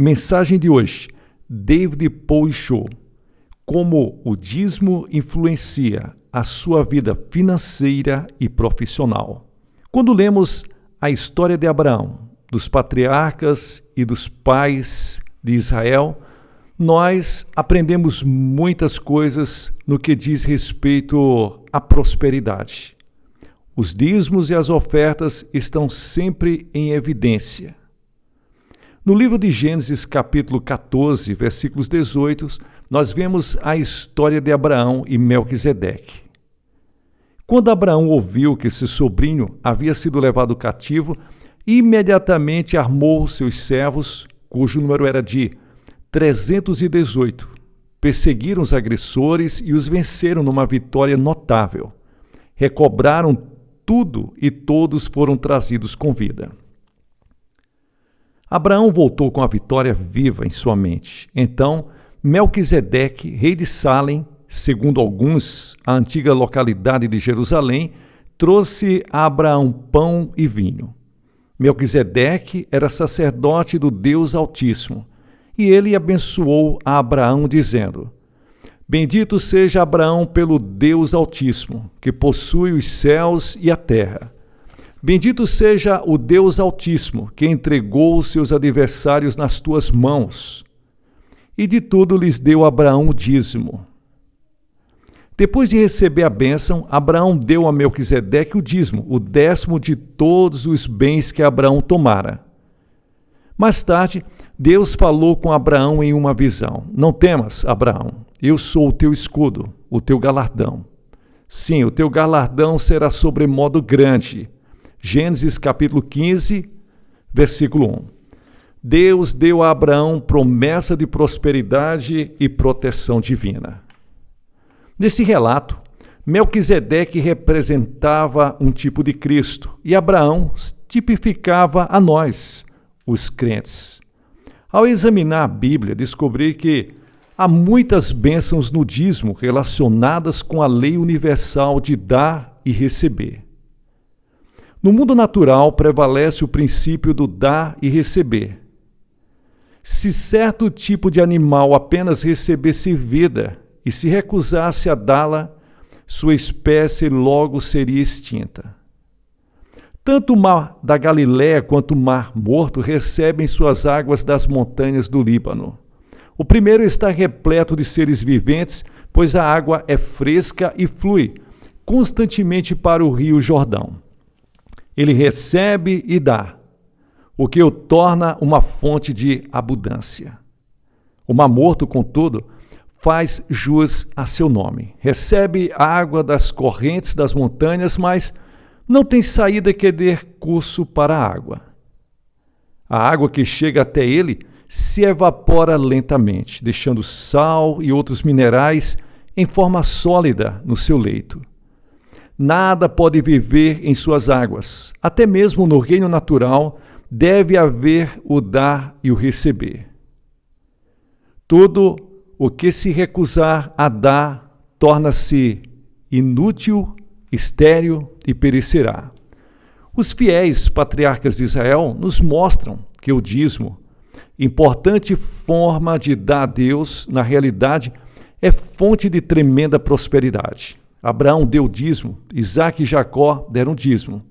Mensagem de hoje: David Pouchot. Como o dízimo influencia a sua vida financeira e profissional. Quando lemos a história de Abraão, dos patriarcas e dos pais de Israel, nós aprendemos muitas coisas no que diz respeito à prosperidade. Os dízimos e as ofertas estão sempre em evidência. No livro de Gênesis, capítulo 14, versículos 18, nós vemos a história de Abraão e Melquisedeque. Quando Abraão ouviu que seu sobrinho havia sido levado cativo, imediatamente armou seus servos, cujo número era de 318. Perseguiram os agressores e os venceram numa vitória notável. Recobraram tudo e todos foram trazidos com vida. Abraão voltou com a vitória viva em sua mente. Então, Melquisedeque, rei de Salém, segundo alguns, a antiga localidade de Jerusalém, trouxe a Abraão pão e vinho. Melquisedeque era sacerdote do Deus Altíssimo, e ele abençoou a Abraão, dizendo: Bendito seja Abraão pelo Deus Altíssimo, que possui os céus e a terra. Bendito seja o Deus Altíssimo, que entregou os seus adversários nas tuas mãos. E de tudo lhes deu Abraão o dízimo. Depois de receber a bênção, Abraão deu a Melquisedeque o dízimo, o 10º de todos os bens que Abraão tomara. Mais tarde, Deus falou com Abraão em uma visão: Não temas, Abraão, eu sou o teu escudo, o teu galardão. Sim, o teu galardão será sobremodo grande. Gênesis capítulo 15, versículo 1. Deus deu a Abraão promessa de prosperidade e proteção divina. Nesse relato, Melquisedeque representava um tipo de Cristo e Abraão tipificava a nós, os crentes. Ao examinar a Bíblia, descobri que há muitas bênçãos no dízimo relacionadas com a lei universal de dar e receber. No mundo natural prevalece o princípio do dar e receber. Se certo tipo de animal apenas recebesse vida e se recusasse a dá-la, sua espécie logo seria extinta. Tanto o mar da Galiléia quanto o mar Morto recebem suas águas das montanhas do Líbano. O primeiro está repleto de seres viventes, pois a água é fresca e flui constantemente para o rio Jordão. Ele recebe e dá, o que o torna uma fonte de abundância. O mar Morto, contudo, faz jus a seu nome. Recebe a água das correntes das montanhas, mas não tem saída que dê curso para a água. A água que chega até ele se evapora lentamente, deixando sal e outros minerais em forma sólida no seu leito. Nada pode viver em suas águas. Até mesmo no reino natural deve haver o dar e o receber. Tudo o que se recusar a dar torna-se inútil, estéril e perecerá. Os fiéis patriarcas de Israel nos mostram que o dízimo, importante forma de dar a Deus, na realidade, é fonte de tremenda prosperidade. Abraão deu dízimo, Isaque e Jacó deram dízimo.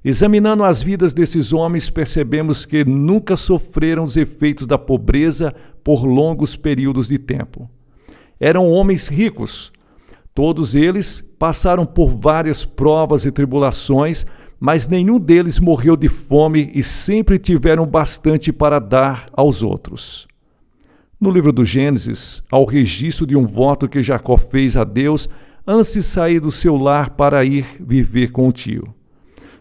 Examinando as vidas desses homens, percebemos que nunca sofreram os efeitos da pobreza por longos períodos de tempo. Eram homens ricos. Todos eles passaram por várias provas e tribulações, mas nenhum deles morreu de fome e sempre tiveram bastante para dar aos outros. No livro do Gênesis, há o registro de um voto que Jacó fez a Deus antes de sair do seu lar para ir viver com o tio.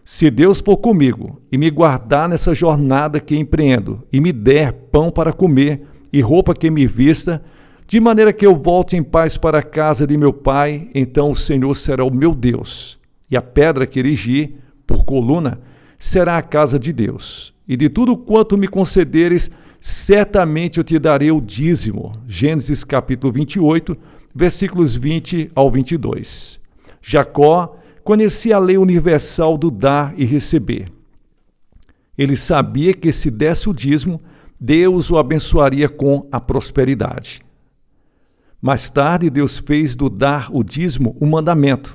Se Deus for comigo e me guardar nessa jornada que empreendo e me der pão para comer e roupa que me vista, de maneira que eu volte em paz para a casa de meu pai, então o Senhor será o meu Deus, e a pedra que erigi por coluna será a casa de Deus. E de tudo quanto me concederes, certamente eu te darei o dízimo. Gênesis capítulo 28, versículos 20 ao 22. Jacó conhecia a lei universal do dar e receber. Ele sabia que se desse o dízimo, Deus o abençoaria com a prosperidade. Mais tarde, Deus fez do dar o dízimo um mandamento,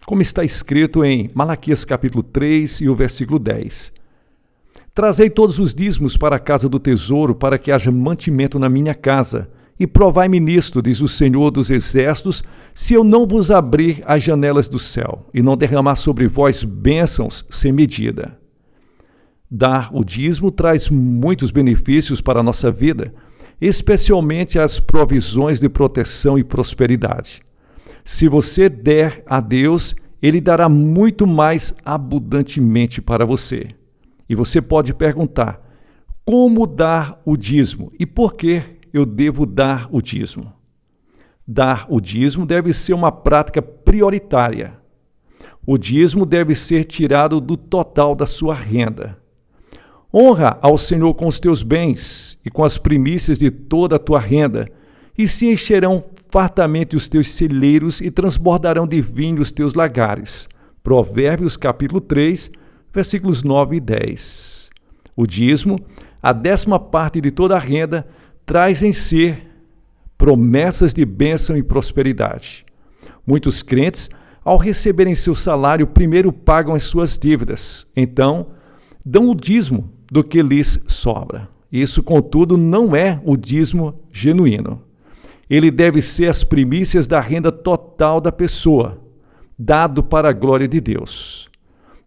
como está escrito em Malaquias capítulo 3 e o versículo 10. Trazei todos os dízimos para a casa do tesouro, para que haja mantimento na minha casa. E provai-me nisto, diz o Senhor dos Exércitos, se eu não vos abrir as janelas do céu e não derramar sobre vós bênçãos sem medida. Dar o dízimo traz muitos benefícios para a nossa vida, especialmente as provisões de proteção e prosperidade. Se você der a Deus, Ele dará muito mais abundantemente para você. E você pode perguntar, como dar o dízimo e por que eu devo dar o dízimo? Dar o dízimo deve ser uma prática prioritária. O dízimo deve ser tirado do total da sua renda. Honra ao Senhor com os teus bens e com as primícias de toda a tua renda, e se encherão fartamente os teus celeiros e transbordarão de vinho os teus lagares. Provérbios capítulo 3, versículos 9 e 10. O dízimo, a 10ª parte de toda a renda, traz em si promessas de bênção e prosperidade. Muitos crentes, ao receberem seu salário, primeiro pagam as suas dívidas, então dão o dízimo do que lhes sobra. Isso, contudo, não é o dízimo genuíno. Ele deve ser as primícias da renda total da pessoa, dado para a glória de Deus.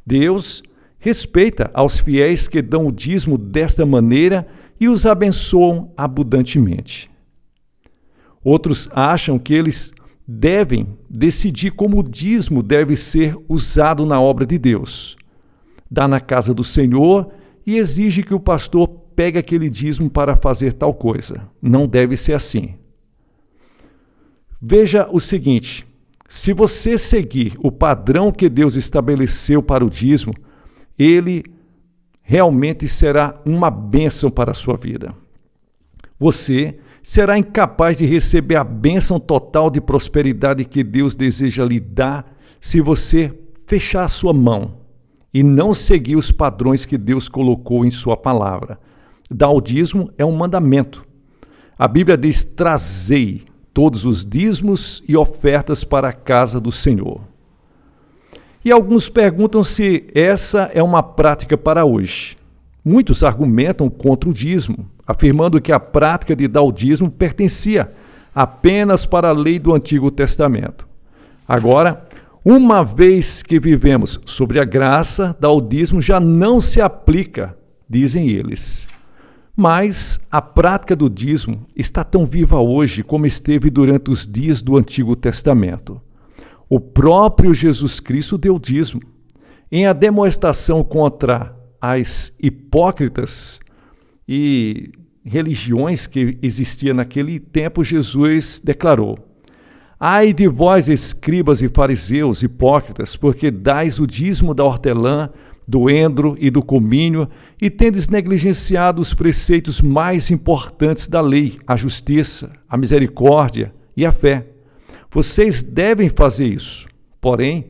Deus respeita aos fiéis que dão o dízimo desta maneira e os abençoam abundantemente. Outros acham que eles devem decidir como o dízimo deve ser usado na obra de Deus. Dá na casa do Senhor e exige que o pastor pegue aquele dízimo para fazer tal coisa. Não deve ser assim. Veja o seguinte, se você seguir o padrão que Deus estabeleceu para o dízimo, ele realmente será uma bênção para a sua vida. Você será incapaz de receber a bênção total de prosperidade que Deus deseja lhe dar se você fechar a sua mão e não seguir os padrões que Deus colocou em sua palavra. Dar o dízimo é um mandamento. A Bíblia diz, trazei todos os dízimos e ofertas para a casa do Senhor. E alguns perguntam se essa é uma prática para hoje. Muitos argumentam contra o dízimo, afirmando que a prática de dar o dízimo pertencia apenas para a lei do Antigo Testamento. Agora, uma vez que vivemos sobre a graça, dar o dízimo já não se aplica, dizem eles. Mas a prática do dízimo está tão viva hoje como esteve durante os dias do Antigo Testamento. O próprio Jesus Cristo deu dízimo. Em a demonstração contra as hipócritas e religiões que existiam naquele tempo, Jesus declarou: ai de vós, escribas e fariseus, hipócritas, porque dais o dízimo da hortelã, do endro e do comínio, e tendes negligenciado os preceitos mais importantes da lei, a justiça, a misericórdia e a fé. Vocês devem fazer isso, porém,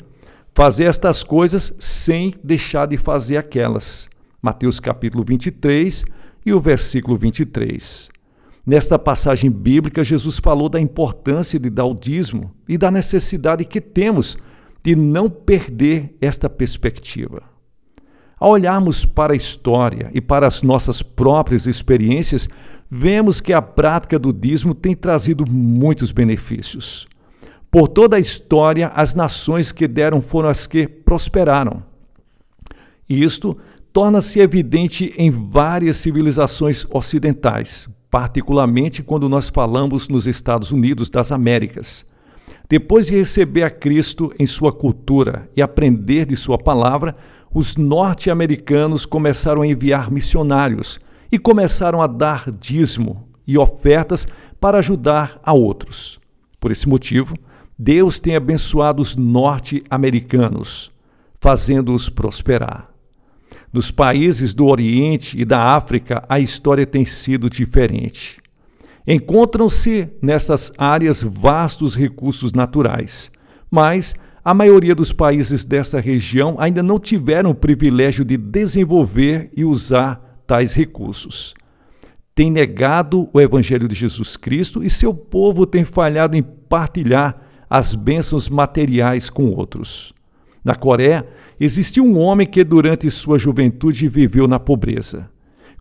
fazer estas coisas sem deixar de fazer aquelas. Mateus capítulo 23 e o versículo 23. Nesta passagem bíblica, Jesus falou da importância de dar o dízimo e da necessidade que temos de não perder esta perspectiva. Ao olharmos para a história e para as nossas próprias experiências, vemos que a prática do dízimo tem trazido muitos benefícios. Por toda a história, as nações que deram foram as que prosperaram. Isto torna-se evidente em várias civilizações ocidentais, particularmente quando nós falamos nos Estados Unidos das Américas. Depois de receber a Cristo em sua cultura e aprender de sua palavra, os norte-americanos começaram a enviar missionários e começaram a dar dízimo e ofertas para ajudar a outros. Por esse motivo, Deus tem abençoado os norte-americanos, fazendo-os prosperar. Nos países do Oriente e da África, a história tem sido diferente. Encontram-se nessas áreas vastos recursos naturais, mas a maioria dos países dessa região ainda não tiveram o privilégio de desenvolver e usar tais recursos. tem negado o Evangelho de Jesus Cristo e seu povo tem falhado em partilhar as bênçãos materiais com outros. Na Coreia, existiu um homem que durante sua juventude viveu na pobreza.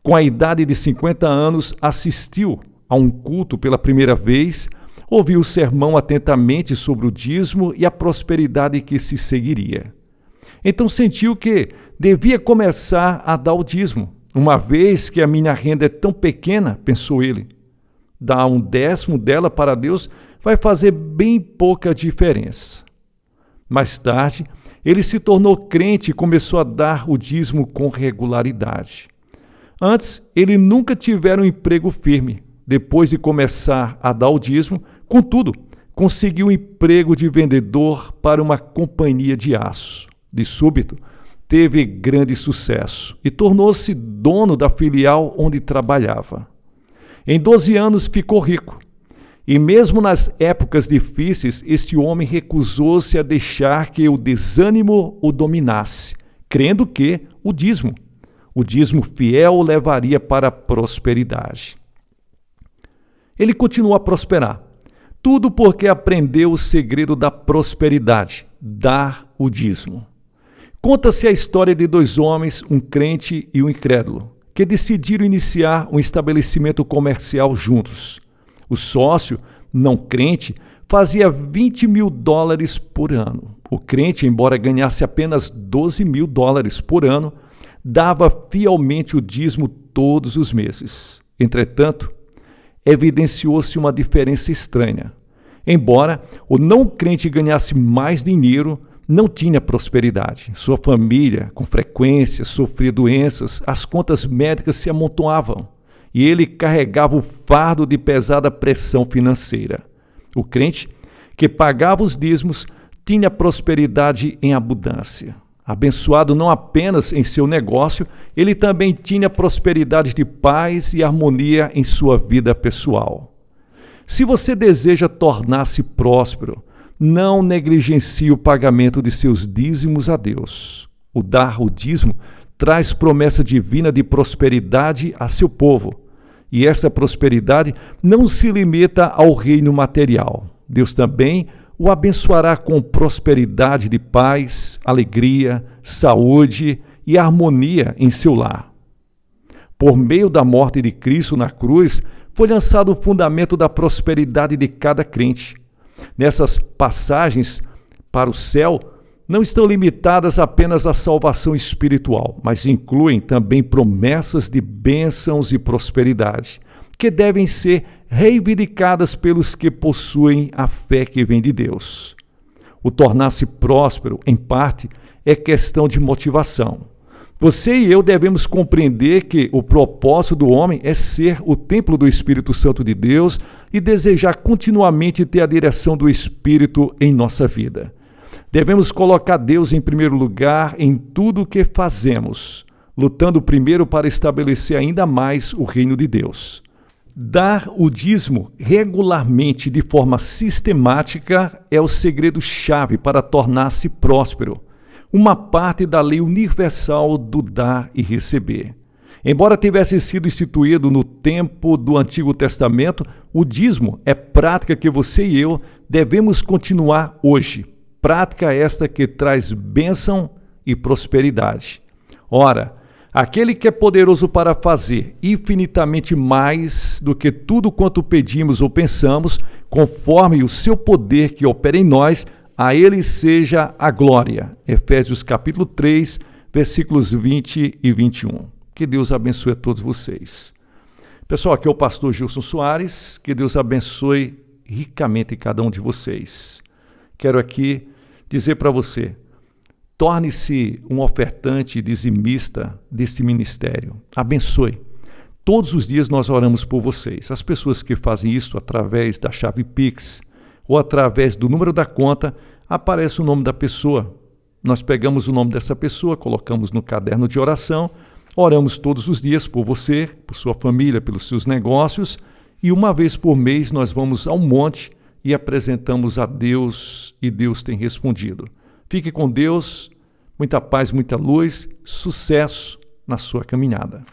Com a idade de 50 anos, assistiu a um culto pela primeira vez, ouviu o sermão atentamente sobre o dízimo e a prosperidade que se seguiria. Então sentiu que devia começar a dar o dízimo. Uma vez que a minha renda é tão pequena, pensou ele, dar 1/10 dela para Deus vai fazer bem pouca diferença. Mais tarde, ele se tornou crente e começou a dar o dízimo com regularidade. Antes, ele nunca tivera um emprego firme. Depois de começar a dar o dízimo, contudo, conseguiu um emprego de vendedor para uma companhia de aço. De súbito, teve grande sucesso e tornou-se dono da filial onde trabalhava. Em 12 anos ficou rico. E mesmo nas épocas difíceis, este homem recusou-se a deixar que o desânimo o dominasse, crendo que o dízimo fiel o levaria para a prosperidade. Ele continuou a prosperar, tudo porque aprendeu o segredo da prosperidade, dar o dízimo. Conta-se a história de 2 homens, um crente e um incrédulo, que decidiram iniciar um estabelecimento comercial juntos. O sócio, não crente, fazia $20.000 por ano. O crente, embora ganhasse apenas $12.000 por ano, dava fielmente o dízimo todos os meses. Entretanto, evidenciou-se uma diferença estranha. Embora o não crente ganhasse mais dinheiro, não tinha prosperidade. Sua família, com frequência, sofria doenças, as contas médicas se amontoavam e ele carregava o fardo de pesada pressão financeira. O crente, que pagava os dízimos, tinha prosperidade em abundância. Abençoado não apenas em seu negócio, ele também tinha prosperidade de paz e harmonia em sua vida pessoal. Se você deseja tornar-se próspero, não negligencie o pagamento de seus dízimos a Deus. O dar o dízimo traz promessa divina de prosperidade a seu povo. E essa prosperidade não se limita ao reino material. Deus também o abençoará com prosperidade de paz, alegria, saúde e harmonia em seu lar. Por meio da morte de Cristo na cruz, foi lançado o fundamento da prosperidade de cada crente. Nessas passagens para o céu, não estão limitadas apenas à salvação espiritual, mas incluem também promessas de bênçãos e prosperidade, que devem ser reivindicadas pelos que possuem a fé que vem de Deus. O tornar-se próspero, em parte, é questão de motivação. Você e eu devemos compreender que o propósito do homem é ser o templo do Espírito Santo de Deus e desejar continuamente ter a direção do Espírito em nossa vida. Devemos colocar Deus em primeiro lugar em tudo o que fazemos, lutando primeiro para estabelecer ainda mais o reino de Deus. Dar o dízimo regularmente de forma sistemática é o segredo-chave para tornar-se próspero. Uma parte da lei universal do dar e receber. Embora tivesse sido instituído no tempo do Antigo Testamento, o dízimo é prática que você e eu devemos continuar hoje. Prática esta que traz bênção e prosperidade. Ora, aquele que é poderoso para fazer infinitamente mais do que tudo quanto pedimos ou pensamos, conforme o seu poder que opera em nós, a ele seja a glória. Efésios capítulo 3, versículos 20 e 21. Que Deus abençoe a todos vocês. Pessoal, aqui é o pastor Gilson Soares. Que Deus abençoe ricamente cada um de vocês. Quero aqui dizer para você, torne-se um ofertante dizimista desse ministério. Abençoe. Todos os dias nós oramos por vocês. As pessoas que fazem isso através da chave Pix ou através do número da conta, aparece o nome da pessoa. Nós pegamos o nome dessa pessoa, colocamos no caderno de oração, oramos todos os dias por você, por sua família, pelos seus negócios, e uma vez por mês nós vamos ao monte e apresentamos a Deus, e Deus tem respondido. Fique com Deus, muita paz, muita luz, sucesso na sua caminhada.